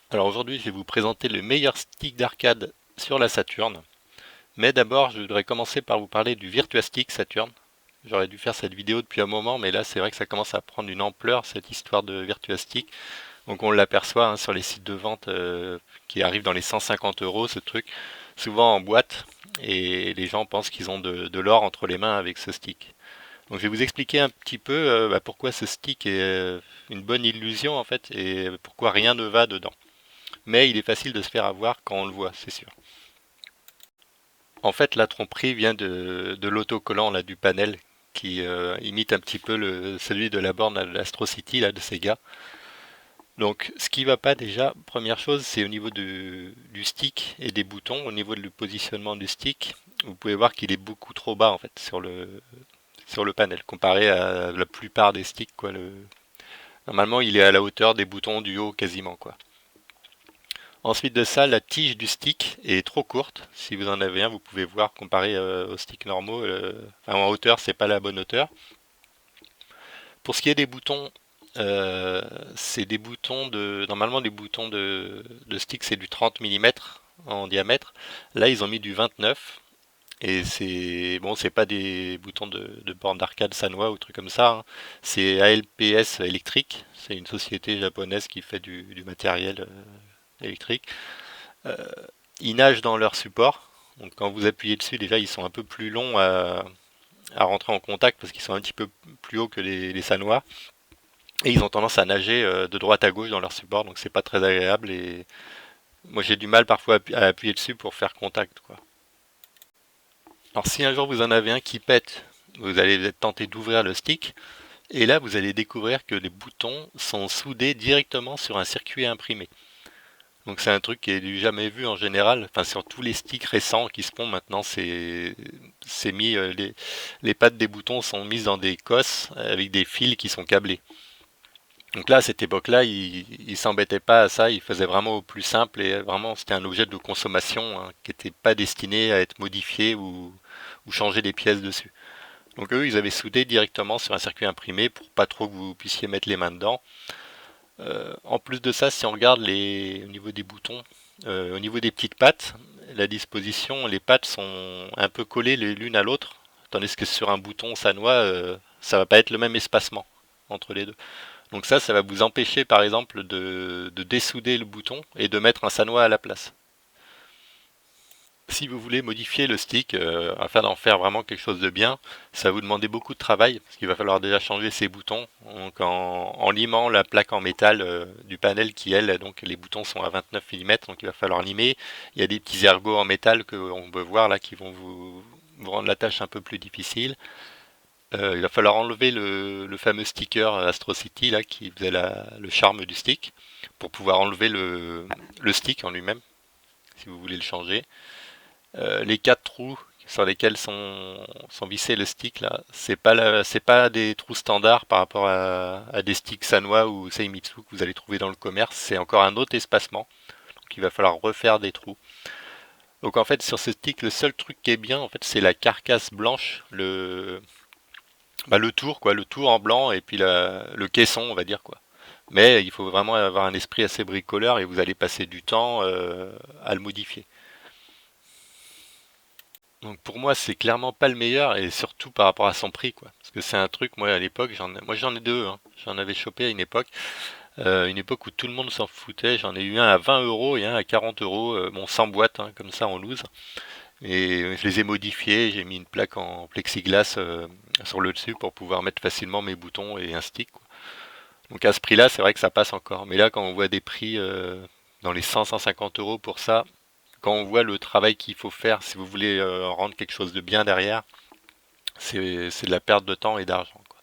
Alors aujourd'hui, je vais vous présenter le meilleur stick d'arcade sur la Saturn. Mais d'abord, je voudrais commencer par vous parler du Virtua Stick Saturn. J'aurais dû faire cette vidéo depuis un moment, mais là, c'est vrai que ça commence à prendre une ampleur, cette histoire de Virtua Stick. Donc on l'aperçoit sur les sites de vente qui arrivent dans les 150 euros, ce truc, souvent en boîte. Et les gens pensent qu'ils ont de l'or entre les mains avec ce stick. Donc je vais vous expliquer un petit peu pourquoi ce stick est une bonne illusion en fait, et pourquoi rien ne va dedans. Mais il est facile de se faire avoir quand on le voit, c'est sûr. En fait, la tromperie vient de l'autocollant là, du panel qui imite un petit peu celui de la borne Astro City là, de Sega. Donc, ce qui va pas déjà, première chose, c'est au niveau du stick et des boutons, au niveau du positionnement du stick. Vous pouvez voir qu'il est beaucoup trop bas en fait sur le panel comparé à la plupart des sticks quoi. Normalement, il est à la hauteur des boutons du haut quasiment quoi. Ensuite de ça, la tige du stick est trop courte. Si vous en avez un, vous pouvez voir comparé aux sticks normaux. Enfin, en hauteur, c'est pas la bonne hauteur. Pour ce qui est des boutons, euh, c'est des boutons de. Normalement, les boutons de stick, c'est du 30 mm en diamètre. Là, ils ont mis du 29. Et c'est bon, c'est pas des boutons de borne d'arcade Sanwa ou truc comme ça, hein. C'est ALPS électrique. C'est une société japonaise qui fait du matériel électrique. Euh, Ils nagent dans leur support. Donc quand vous appuyez dessus, déjà ils sont un peu plus longs à rentrer en contact parce qu'ils sont un petit peu plus hauts que les Sanois. Et ils ont tendance à nager de droite à gauche dans leur support, donc c'est pas très agréable. Et moi j'ai du mal parfois à appuyer dessus pour faire contact, quoi. Alors si un jour vous en avez un qui pète, vous allez être tenté d'ouvrir le stick. Et là vous allez découvrir que les boutons sont soudés directement sur un circuit imprimé. Donc c'est un truc qui est du jamais vu en général. Enfin sur tous les sticks récents qui se font maintenant, c'est mis les pattes des boutons sont mises dans des cosses avec des fils qui sont câblés. Donc là à cette époque-là, ils s'embêtaient pas à ça, ils faisaient vraiment au plus simple et vraiment c'était un objet de consommation hein, qui n'était pas destiné à être modifié ou changer des pièces dessus. Donc eux, ils avaient soudé directement sur un circuit imprimé pour pas trop que vous puissiez mettre les mains dedans. En plus de ça, si on regarde au niveau des boutons, au niveau des petites pattes, la disposition, les pattes sont un peu collées l'une à l'autre, tandis que sur un bouton sanois, ça va pas être le même espacement entre les deux. Donc ça va vous empêcher par exemple de dessouder le bouton et de mettre un sanois à la place. Si vous voulez modifier le stick afin d'en faire vraiment quelque chose de bien, ça va vous demander beaucoup de travail parce qu'il va falloir déjà changer ces boutons. Donc en limant la plaque en métal du panel qui elle, donc les boutons sont à 29 mm, donc il va falloir limer. Il y a des petits ergots en métal que on peut voir là qui vont vous rendre la tâche un peu plus difficile. Il va falloir enlever le fameux sticker Astro City là qui faisait le charme du stick pour pouvoir enlever le stick en lui-même si vous voulez le changer. Les quatre trous sur lesquels sont vissés le stick là, c'est pas des trous standards par rapport à des sticks Sanwa ou Seimitsu que vous allez trouver dans le commerce. C'est encore un autre espacement, donc il va falloir refaire des trous. Donc en fait sur ce stick, le seul truc qui est bien en fait, c'est la carcasse blanche, le tour quoi, le tour en blanc et puis le caisson on va dire quoi. Mais il faut vraiment avoir un esprit assez bricoleur et vous allez passer du temps à le modifier. Donc pour moi, c'est clairement pas le meilleur et surtout par rapport à son prix, quoi. Parce que c'est un truc, moi à l'époque, moi j'en ai deux, hein. J'en avais chopé à une époque où tout le monde s'en foutait. J'en ai eu un à 20 euros et un à 40 euros, bon sans boîte, hein, comme ça en loose. Et je les ai modifiés, j'ai mis une plaque en plexiglas sur le dessus pour pouvoir mettre facilement mes boutons et un stick, quoi. Donc à ce prix-là, c'est vrai que ça passe encore. Mais là, quand on voit des prix dans les 100-150 euros pour ça, quand on voit le travail qu'il faut faire, si vous voulez rendre quelque chose de bien derrière, c'est de la perte de temps et d'argent, quoi.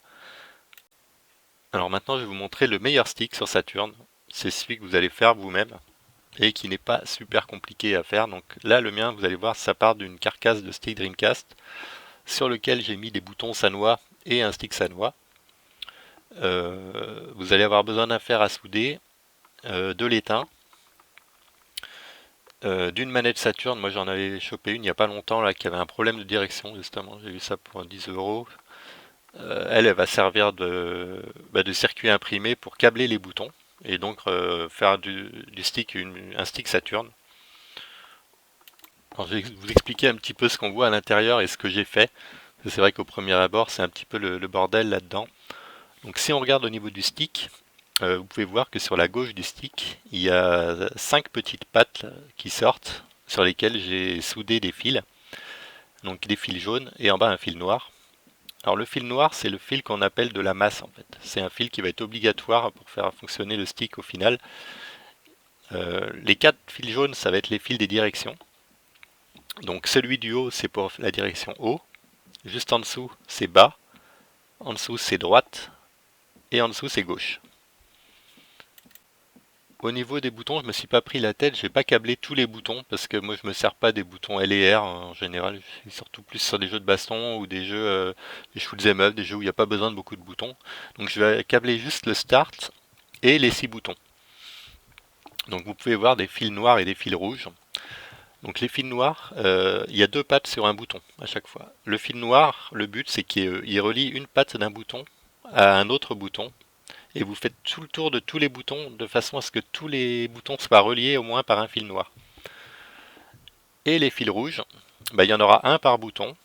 Alors maintenant, je vais vous montrer le meilleur stick sur Saturn. C'est celui que vous allez faire vous-même et qui n'est pas super compliqué à faire. Donc là, le mien, vous allez voir, ça part d'une carcasse de stick Dreamcast sur lequel j'ai mis des boutons Sanwa et un stick Sanwa. Vous allez avoir besoin d'un fer à souder, de l'étain, d'une manette Saturn. Moi, j'en avais chopé une il n'y a pas longtemps là qui avait un problème de direction justement. J'ai eu ça pour 10 euros. Elle va servir de circuit imprimé pour câbler les boutons. et donc faire du stick un stick Saturn. Alors, je vais vous expliquer un petit peu ce qu'on voit à l'intérieur et ce que j'ai fait. C'est vrai qu'au premier abord, c'est un petit peu le bordel là-dedans. Donc si on regarde au niveau du stick, vous pouvez voir que sur la gauche du stick, il y a 5 petites pattes là, qui sortent, sur lesquelles j'ai soudé des fils. Donc des fils jaunes et en bas un fil noir. Alors le fil noir, c'est le fil qu'on appelle de la masse en fait. C'est un fil qui va être obligatoire pour faire fonctionner le stick au final. Les 4 fils jaunes, ça va être les fils des directions. Donc celui du haut, c'est pour la direction haut. Juste en dessous, c'est bas. En dessous, c'est droite. Et en dessous, c'est gauche. Au niveau des boutons, je me suis pas pris la tête, je vais pas câbler tous les boutons parce que moi je me sers pas des boutons L et R en général, je suis surtout plus sur des jeux de baston ou des jeux des shoot'em up, des jeux où il n'y a pas besoin de beaucoup de boutons. Donc je vais câbler juste le start et les 6 boutons. Donc vous pouvez voir des fils noirs et des fils rouges. Donc les fils noirs, il y a 2 pattes sur un bouton à chaque fois. Le fil noir, le but c'est qu'il relie une patte d'un bouton à un autre bouton. Et vous faites tout le tour de tous les boutons de façon à ce que tous les boutons soient reliés au moins par un fil noir. Et les fils rouges, il y en aura un par bouton,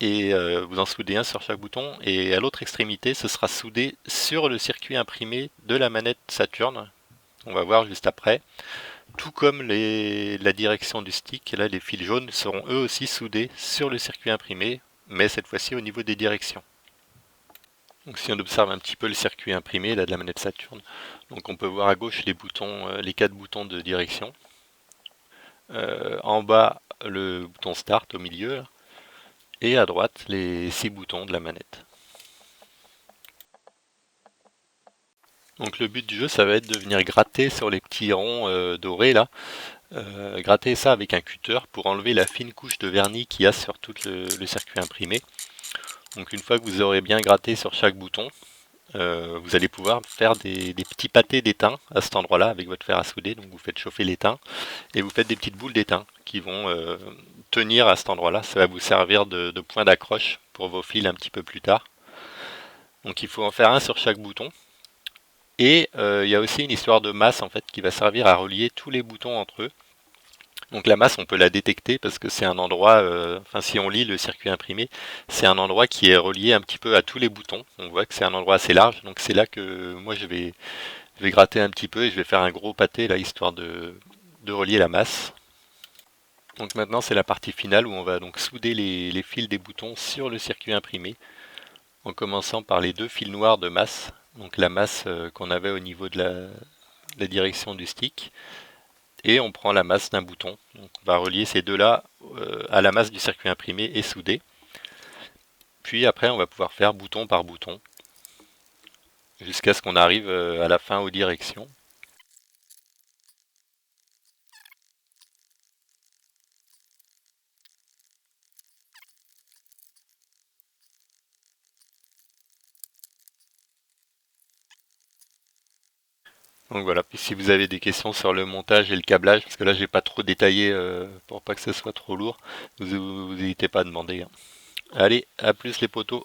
et vous en soudez un sur chaque bouton, et à l'autre extrémité, ce sera soudé sur le circuit imprimé de la manette Saturn. On va voir juste après. Tout comme la direction du stick, là les fils jaunes seront eux aussi soudés sur le circuit imprimé, mais cette fois-ci au niveau des directions. Donc si on observe un petit peu le circuit imprimé là, de la manette Saturn, donc on peut voir à gauche les boutons, les 4 boutons de direction. En bas le bouton Start au milieu là, et à droite les 6 boutons de la manette. Donc le but du jeu, ça va être de venir gratter sur les petits ronds dorés là, gratter ça avec un cutter pour enlever la fine couche de vernis qu'il y a sur tout le circuit imprimé. Donc une fois que vous aurez bien gratté sur chaque bouton, vous allez pouvoir faire des petits pâtés d'étain à cet endroit-là avec votre fer à souder. Donc vous faites chauffer l'étain et vous faites des petites boules d'étain qui vont tenir à cet endroit-là. Ça va vous servir de point d'accroche pour vos fils un petit peu plus tard. Donc il faut en faire un sur chaque bouton. Et il y a aussi une histoire de masse en fait qui va servir à relier tous les boutons entre eux. Donc la masse, on peut la détecter parce que c'est un endroit, si on lit le circuit imprimé, c'est un endroit qui est relié un petit peu à tous les boutons. On voit que c'est un endroit assez large, donc c'est là que moi je vais gratter un petit peu et je vais faire un gros pâté là, histoire de relier la masse. Donc maintenant c'est la partie finale où on va donc souder les fils des boutons sur le circuit imprimé, en commençant par les 2 fils noirs de masse, donc la masse qu'on avait au niveau de la direction du stick. Et on prend la masse d'un bouton. Donc on va relier ces deux-là à la masse du circuit imprimé et soudé. Puis après, on va pouvoir faire bouton par bouton jusqu'à ce qu'on arrive à la fin aux directions. Donc voilà, puis si vous avez des questions sur le montage et le câblage, parce que là j'ai pas trop détaillé pour pas que ce soit trop lourd, vous n'hésitez pas à demander. Allez, à plus les potos.